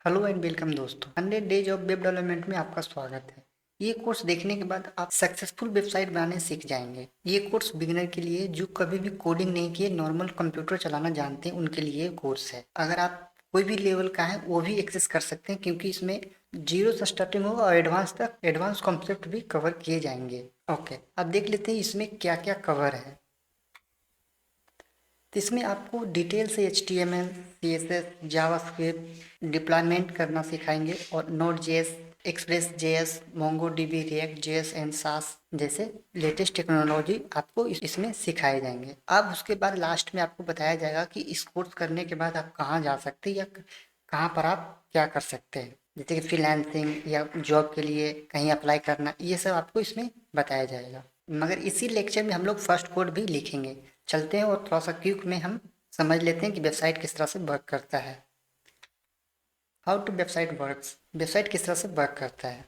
Hello and welcome दोस्तों, 100 days of web development में आपका स्वागत है। ये कोर्स देखने के बाद आप सक्सेसफुल वेबसाइट बनाने सीख जाएंगे। ये कोर्स बिगिनर के लिए जो कभी भी कोडिंग नहीं किए, नॉर्मल कंप्यूटर चलाना जानते हैं, उनके लिए कोर्स है। अगर आप कोई भी लेवल का है वो भी एक्सेस कर सकते हैं, क्योंकि इसमें जीरो से स्टार्टिंग होगा और एडवांस तक एडवांस कॉन्सेप्ट भी कवर किए जाएंगे। ओके, अब देख लेते हैं इसमें क्या क्या कवर है। तो इसमें आपको डिटेल से HTML, CSS, जावास्क्रिप्ट डिप्लॉयमेंट करना सिखाएंगे और node JS, express JS, MongoDB, react JS and सास जैसे लेटेस्ट टेक्नोलॉजी आपको इसमें सिखाए जाएंगे। अब उसके बाद लास्ट में आपको बताया जाएगा कि इस कोर्स करने के बाद आप कहाँ जा सकते हैं या कहाँ पर आप क्या कर सकते हैं, जैसे कि फ्रीलांसिंग या जॉब के लिए कहीं अप्लाई करना, ये सब आपको इसमें बताया जाएगा। मगर इसी लेक्चर में हम लोग फर्स्ट कोड भी लिखेंगे। चलते हैं और थोड़ा सा क्विक में हम समझ लेते हैं कि वेबसाइट किस तरह से वर्क करता है। How to website works, website किस तरह से वर्क करता है।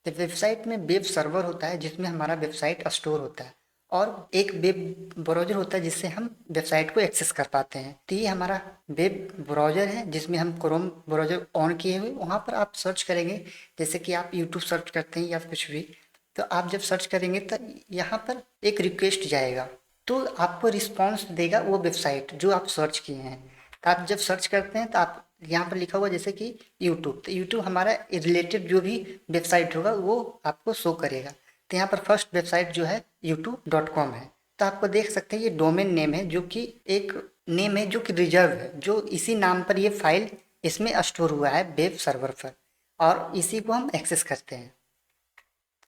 तो वेबसाइट में वेब सर्वर होता है जिसमें हमारा वेबसाइट स्टोर होता है, और एक वेब ब्राउज़र होता है जिससे हम वेबसाइट को एक्सेस कर पाते हैं। तो ये हमारा वेब ब्राउज़र है जिसमें हम क्रोम ब्राउज़र ऑन किए हुए, वहाँ पर आप सर्च करेंगे। जैसे कि आप यूट्यूब सर्च करते हैं या कुछ भी, तो आप जब सर्च करेंगे तो यहाँ पर एक रिक्वेस्ट जाएगा, तो आपको रिस्पॉन्स देगा वो वेबसाइट जो आप सर्च किए हैं। तो आप जब सर्च करते हैं तो आप यहाँ पर लिखा हुआ जैसे कि यूट्यूब, तो यूट्यूब हमारा रिलेटेड जो भी वेबसाइट होगा वो आपको शो करेगा। तो यहाँ पर फर्स्ट वेबसाइट जो है youtube.com है। तो आपको देख सकते हैं ये डोमेन नेम है, जो कि एक नेम है जो कि रिजर्व है, जो इसी नाम पर ये फाइल इसमें स्टोर हुआ है वेब सर्वर पर, और इसी को हम एक्सेस करते हैं।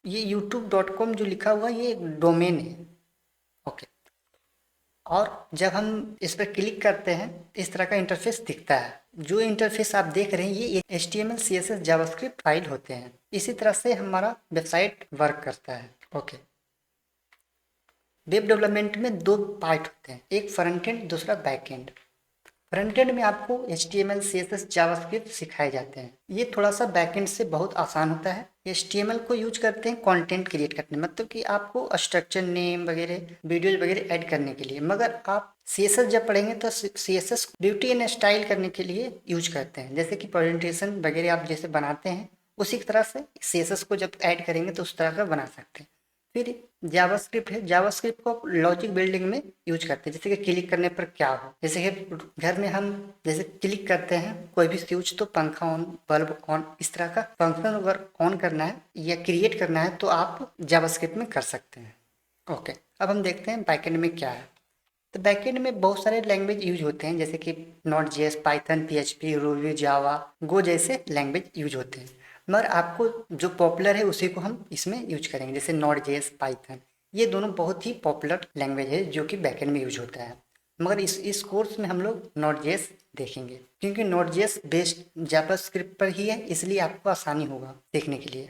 ये youtube.com जो लिखा हुआ है ये एक डोमेन है। ओके, और जब हम इस पर क्लिक करते हैं इस तरह का इंटरफेस दिखता है। जो इंटरफेस आप देख रहे हैं ये HTML, CSS, जावास्क्रिप्ट फाइल होते हैं। इसी तरह से हमारा वेबसाइट वर्क करता है। ओके, वेब डेवलपमेंट में दो पार्ट होते हैं, एक फ्रंट एंड, दूसरा बैक एंड। फ्रंट एंड में आपको HTML, CSS, जावास्क्रिप्ट सिखाए जाते हैं। ये थोड़ा सा बैकएंड से बहुत आसान होता है। HTML को यूज करते हैं कंटेंट क्रिएट करने, मतलब कि आपको स्ट्रक्चर, नेम वगैरह, वीडियोज वगैरह ऐड करने के लिए। मगर आप CSS जब पढ़ेंगे तो CSS ब्यूटी एंड स्टाइल करने के लिए यूज करते हैं, जैसे कि प्रेजेंटेशन वगैरह आप जैसे बनाते हैं उसी तरह से CSS को जब ऐड करेंगे तो उस तरह का बना सकते हैं। फिर जावास्क्रिप्ट है, जावास्क्रिप्ट को लॉजिक बिल्डिंग में यूज करते हैं, जैसे कि क्लिक करने पर क्या हो। जैसे कि घर में हम जैसे क्लिक करते हैं कोई भी स्विच, तो पंखा ऑन, बल्ब ऑन, इस तरह का फंक्शन अगर ऑन करना है या क्रिएट करना है तो आप जावास्क्रिप्ट में कर सकते हैं। ओके, अब हम देखते हैं बैकएंड में क्या है। तो बैकएंड में बहुत सारे लैंग्वेज यूज होते हैं, जैसे कि Node JS, Python, PHP, Ruby, Java, Go जैसे लैंग्वेज यूज होते हैं। मगर आपको जो पॉपुलर है उसी को हम इसमें यूज करेंगे, जैसे नोट जेएस, पाइथन, ये दोनों बहुत ही पॉपुलर लैंग्वेज है जो कि बैकएंड में यूज होता है। मगर इस कोर्स में हम लोग नोट जेएस देखेंगे, क्योंकि नोट जेएस बेस्ड जावास्क्रिप्ट पर ही है, इसलिए आपको आसानी होगा देखने के लिए।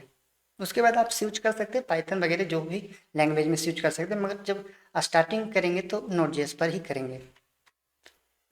उसके बाद आप स्विच कर सकते हैं पाइथन वगैरह जो भी लैंग्वेज में स्विच कर सकते हैं, मगर जब स्टार्टिंग करेंगे तो नोट जेएस पर ही करेंगे।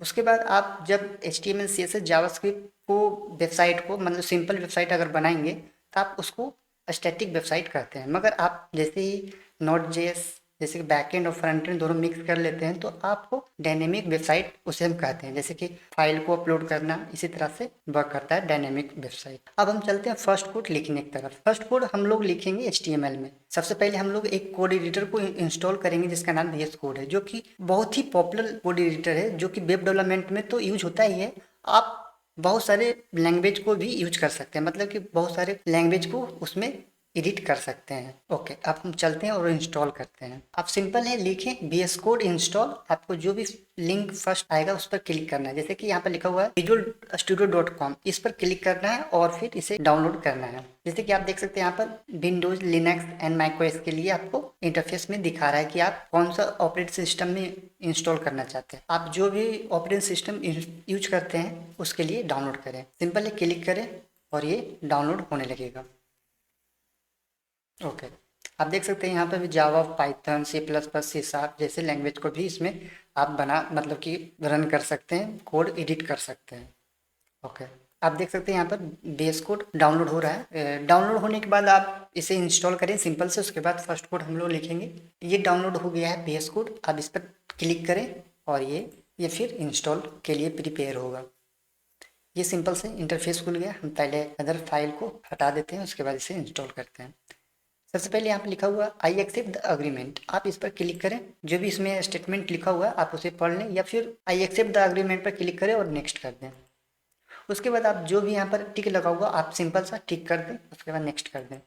उसके बाद आप जब HTML, CSS, जावास्क्रिप्ट को वेबसाइट को, मतलब सिंपल वेबसाइट अगर बनाएंगे तो आप उसको स्टैटिक वेबसाइट कहते हैं। मगर आप जैसे ही नोट जेएस, जैसे कि बैकएंड और फ्रंट एंड दोनों मिक्स कर लेते हैं तो आपको डायनेमिक वेबसाइट उसे हम कहते हैं, जैसे कि फाइल को अपलोड करना, इसी तरह से वर्क करता है डायनेमिक वेबसाइट। अब हम चलते हैं फर्स्ट कोड लिखने की तरफ। फर्स्ट कोड हम लोग लिखेंगे HTML में। सबसे पहले हम लोग एक कोड एडिटर को इंस्टॉल करेंगे जिसका नाम VS कोड है, जो कि बहुत ही पॉपुलर कोड एडिटर है, जो कि वेब डेवलपमेंट में तो यूज होता ही है। आप बहुत सारे लैंग्वेज को भी यूज कर सकते हैं, मतलब कि बहुत सारे लैंग्वेज को उसमें एडिट कर सकते हैं। ओके, अब हम चलते हैं और इंस्टॉल करते हैं। आप सिंपल है, लिखें VS कोड इंस्टॉल, आपको जो भी लिंक फर्स्ट आएगा उस पर क्लिक करना है। जैसे कि यहाँ पर लिखा हुआ है visualstudio.com, इस पर क्लिक करना है और फिर इसे डाउनलोड करना है। जैसे कि आप देख सकते हैं यहाँ पर विंडोज, लिनक्स एंड मैकओएस के लिए आपको इंटरफेस में दिखा रहा है कि आप कौन सा ऑपरेटिंग सिस्टम में इंस्टॉल करना चाहते हैं। आप जो भी ऑपरेटिंग सिस्टम यूज करते हैं उसके लिए डाउनलोड करें। सिंपल है, क्लिक करें और ये डाउनलोड होने लगेगा। ओके, आप देख सकते हैं यहाँ पर भी जावा, पाइथन, C++, C# जैसे लैंग्वेज को भी इसमें आप बना, मतलब कि रन कर सकते हैं, कोड एडिट कर सकते हैं। ओके, आप देख सकते हैं यहाँ पर बेस कोड डाउनलोड हो रहा है। डाउनलोड होने के बाद आप इसे इंस्टॉल करें सिंपल से। उसके बाद फर्स्ट कोड हम लोग लिखेंगे। ये डाउनलोड हो गया है बेस कोड, आप इस पर क्लिक करें और ये फिर इंस्टॉल के लिए प्रिपेयर होगा। ये सिंपल से इंटरफेस खुल गया। हम पहले अदर फाइल को हटा देते हैं, उसके बाद इसे इंस्टॉल करते हैं। सबसे पहले यहाँ पर लिखा हुआ आई एक्सेप्ट द अग्रीमेंट, आप इस पर क्लिक करें। जो भी इसमें स्टेटमेंट लिखा हुआ है आप उसे पढ़ लें, या फिर आई एक्सेप्ट द अग्रीमेंट पर क्लिक करें और नेक्स्ट कर दें। उसके बाद आप जो भी यहाँ पर टिक लगा हुआ आप सिंपल सा टिक कर दें, उसके बाद नेक्स्ट कर दें।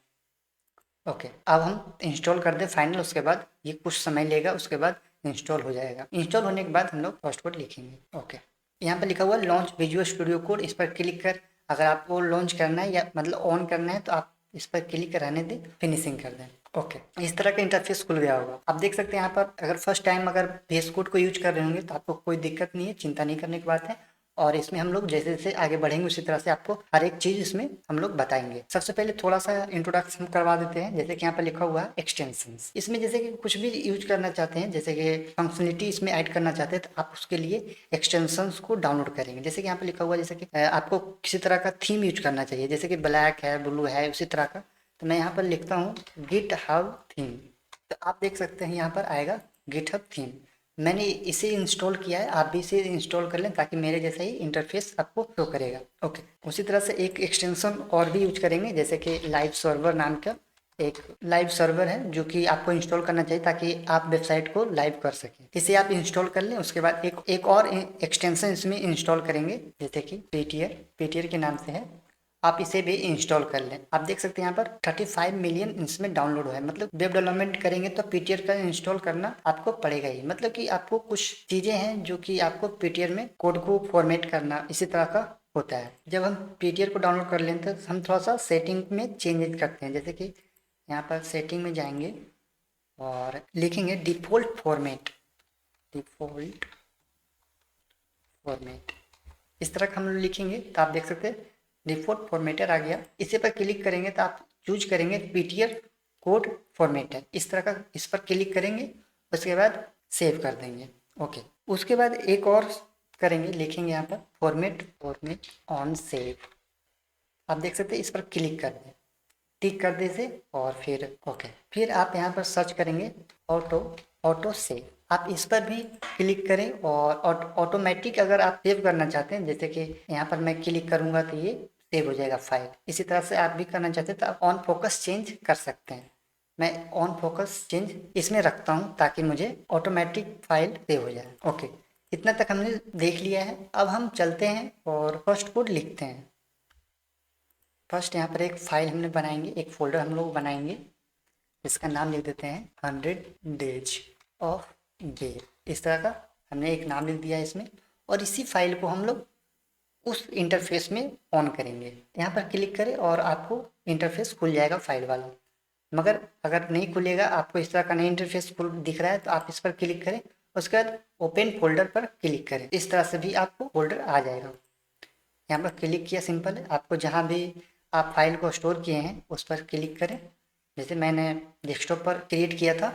ओके, अब हम इंस्टॉल कर दें फाइनल। उसके बाद ये कुछ समय लेगा, उसके बाद इंस्टॉल हो जाएगा। इंस्टॉल होने के बाद हम लोग फर्स्ट कोड लिखेंगे। ओके, यहाँ पर लिखा हुआ लॉन्च विजुअल स्टूडियो कोड, इस पर क्लिक कर अगर आपको लॉन्च करना है या मतलब ऑन करना है तो आप इस पर क्लिक रहने दें, फिनिशिंग कर दें। ओके, इस तरह का इंटरफेस खुल गया होगा। आप देख सकते हैं यहाँ पर अगर फर्स्ट टाइम अगर VS कोड को यूज कर रहे होंगे तो आपको कोई दिक्कत नहीं है, चिंता नहीं करने की बात है। और इसमें हम लोग जैसे जैसे आगे बढ़ेंगे उसी तरह से आपको हर एक चीज़ इसमें हम लोग बताएंगे। सबसे पहले थोड़ा सा इंट्रोडक्शन करवा देते हैं। जैसे कि यहाँ पर लिखा हुआ है एक्सटेंशंस, इसमें जैसे कि कुछ भी यूज करना चाहते हैं, जैसे कि फंक्शनलिटी इसमें ऐड करना चाहते हैं तो आप उसके लिए एक्सटेंशंस को डाउनलोड करेंगे। जैसे कि यहाँ पर लिखा हुआ है जैसे कि आपको किसी तरह का थीम यूज करना चाहिए, जैसे कि ब्लैक है, ब्लू है, उसी तरह का। तो मैं यहाँ पर लिखता हूँ गिटहब थीम, तो आप देख सकते हैं यहाँ पर आएगा गिटहब थीम। मैंने इसे इंस्टॉल किया है, आप भी इसे इंस्टॉल कर लें ताकि मेरे जैसा ही इंटरफेस आपको शो करेगा। ओके, उसी तरह से एक एक्सटेंशन और भी यूज करेंगे, जैसे कि लाइव सर्वर नाम का एक लाइव सर्वर है जो कि आपको इंस्टॉल करना चाहिए ताकि आप वेबसाइट को लाइव कर सकें। इसे आप इंस्टॉल कर लें। उसके बाद एक और एक्सटेंशन इसमें इंस्टॉल करेंगे, जैसे कि पेटीयर के नाम से है, आप इसे भी इंस्टॉल कर लें। आप देख सकते हैं यहाँ पर 35 मिलियन इसमें डाउनलोड हुआ है। मतलब वेब डेवलपमेंट करेंगे तो पीटीआर का इंस्टॉल करना आपको पड़ेगा ही। मतलब कि आपको कुछ चीज़ें हैं जो कि आपको पीटीआर में कोड को फॉर्मेट करना इसी तरह का होता है। जब हम पीटीआर को डाउनलोड कर लेते हैं तो हम थोड़ा सा सेटिंग में चेंजेस करते हैं। जैसे कि यहाँ पर सेटिंग में जाएंगे और लिखेंगे डिफ़ॉल्ट फॉर्मेट, इस तरह का हम लोग लिखेंगे तो आप देख सकते हैं डिफ़ॉल्ट फॉर्मेटर आ गया। इसी पर क्लिक करेंगे तो आप चूज करेंगे पीटीआर कोड फॉर्मेटर, इस तरह का इस पर क्लिक करेंगे, उसके बाद सेव कर देंगे। ओके, उसके बाद एक और करेंगे, लिखेंगे यहाँ पर फॉर्मेट ऑन सेव। आप देख सकते हैं इस पर क्लिक कर दें, टिक कर दे से और फिर ओके, फिर आप यहाँ पर सर्च करेंगे ऑटो सेव, आप इस पर भी क्लिक करें और ऑटोमेटिक अगर आप सेव करना चाहते हैं, जैसे कि यहाँ पर मैं क्लिक करूँगा तो ये सेव हो जाएगा फाइल। इसी तरह से आप भी करना चाहते हैं तो आप ऑन फोकस चेंज कर सकते हैं। मैं ऑन फोकस चेंज इसमें रखता हूँ ताकि मुझे ऑटोमेटिक फाइल सेव हो जाए। ओके, इतना तक हमने देख लिया है। अब हम चलते हैं और फर्स्ट कोड लिखते हैं। फर्स्ट यहाँ पर एक फाइल हमने बनाएंगे, एक फोल्डर हम लोग बनाएंगे, इसका नाम लिख देते हैं 100 डेज ऑफ डे। इस तरह का हमने एक नाम लिख दिया है इसमें, और इसी फाइल को हम लोग उस इंटरफेस में ऑन करेंगे। यहाँ पर क्लिक करें और आपको इंटरफेस खुल जाएगा फाइल वाला। मगर अगर नहीं खुलेगा, आपको इस तरह का नई इंटरफेस खुल दिख रहा है तो आप इस पर क्लिक करें, उसके बाद ओपन फोल्डर पर क्लिक करें। इस तरह से भी आपको फोल्डर आ जाएगा। यहाँ पर क्लिक किया, सिंपल है। आपको जहाँ भी आप फाइल को स्टोर किए हैं उस पर क्लिक करें। जैसे मैंने डेस्कटॉप पर क्रिएट किया था,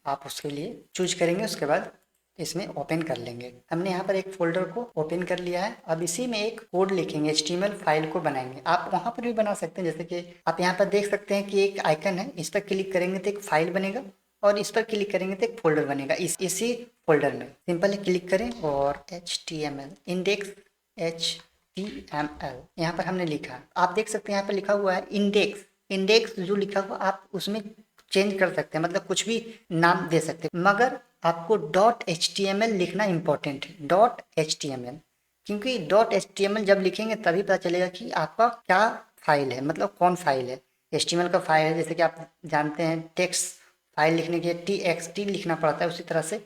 आप उसके लिए चूज करेंगे, उसके बाद इसमें ओपन कर लेंगे। हमने यहाँ पर एक फोल्डर को ओपन कर लिया है। अब इसी में एक कोड लिखेंगे, HTML फाइल को बनाएंगे। आप वहाँ पर भी बना सकते हैं, जैसे कि आप यहाँ पर देख सकते हैं कि एक आइकन है, इस पर क्लिक करेंगे तो एक फाइल बनेगा, और इस पर क्लिक करेंगे तो एक फोल्डर बनेगा। इसी फोल्डर में सिंपली क्लिक करें और HTML इंडेक्स HTML यहाँ पर हमने लिखा। आप देख सकते हैं यहाँ पर लिखा हुआ है इंडेक्स जो लिखा हुआ आप उसमें चेंज कर सकते हैं, मतलब कुछ भी नाम दे सकते हैं, मगर आपको .html लिखना इंपॉर्टेंट है। .html, क्योंकि .html जब लिखेंगे तभी पता चलेगा कि आपका क्या फाइल है, मतलब कौन फाइल है। HTML का फाइल है, जैसे कि आप जानते हैं टेक्स्ट फाइल लिखने के लिए TXT लिखना पड़ता है, उसी तरह से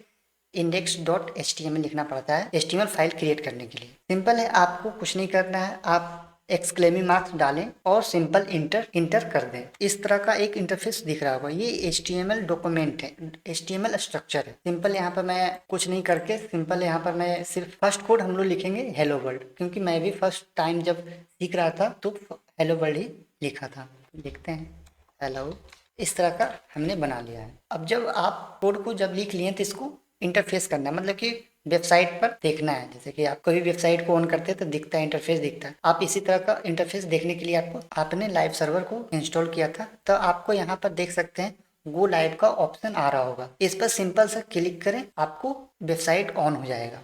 index.html लिखना पड़ता है HTML फाइल क्रिएट करने के लिए। सिंपल है, आपको कुछ नहीं करना है, आप एक्सक्लेमिंग मार्क्स डालें और सिंपल इंटर कर दें। इस तरह का एक इंटरफेस दिख रहा होगा। ये HTML डॉक्यूमेंट है, HTML स्ट्रक्चर है। सिंपल यहाँ पर मैं कुछ नहीं करके, सिंपल यहाँ पर मैं सिर्फ फर्स्ट कोड हम लोग लिखेंगे हेलो वर्ल्ड, क्योंकि मैं भी फर्स्ट टाइम जब सीख रहा था तो हेलो वर्ल्ड ही लिखा था। देखते हैं हेलो, इस तरह का हमने बना लिया है। अब जब आप कोड को जब लिख लिए तो इसको इंटरफेस करना है, मतलब कि वेबसाइट पर देखना है। जैसे कि आप कोई वेबसाइट को ऑन करते हैं तो दिखता है, इंटरफेस दिखता है। आप इसी तरह का इंटरफेस देखने के लिए आपने लाइव सर्वर को इंस्टॉल किया था तो आपको यहाँ पर देख सकते हैं गो लाइव का ऑप्शन आ रहा होगा। इस पर सिंपल सा क्लिक करें, आपको वेबसाइट ऑन हो जाएगा।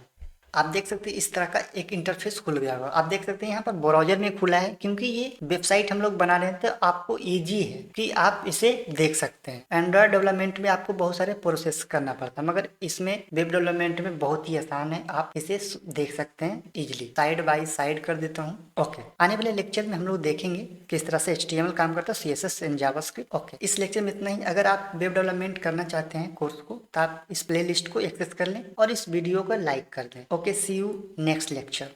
आप देख सकते हैं इस तरह का एक इंटरफेस खुल गया होगा। आप देख सकते हैं यहाँ पर ब्राउजर में खुला है, क्योंकि ये वेबसाइट हम लोग बना रहे हैं तो आपको इजी है कि आप इसे देख सकते हैं। एंड्रॉयड डेवलपमेंट में आपको बहुत सारे प्रोसेस करना पड़ता है, मगर इसमें वेब डेवलपमेंट में बहुत ही आसान है, आप इसे देख सकते हैं इजिली। साइड बाय साइड कर देता हूँ। ओके, आने वाले लेक्चर में हम लोग देखेंगे किस तरह से HTML काम करता है, CSS एंड जावास्क्रिप्ट। ओके, इस लेक्चर में इतना ही। अगर आप वेब डेवलपमेंट करना चाहते हैं कोर्स को, तो आप इस प्लेलिस्ट को एक्सेस कर लें और इस वीडियो को लाइक कर दें। Okay, see you next lecture.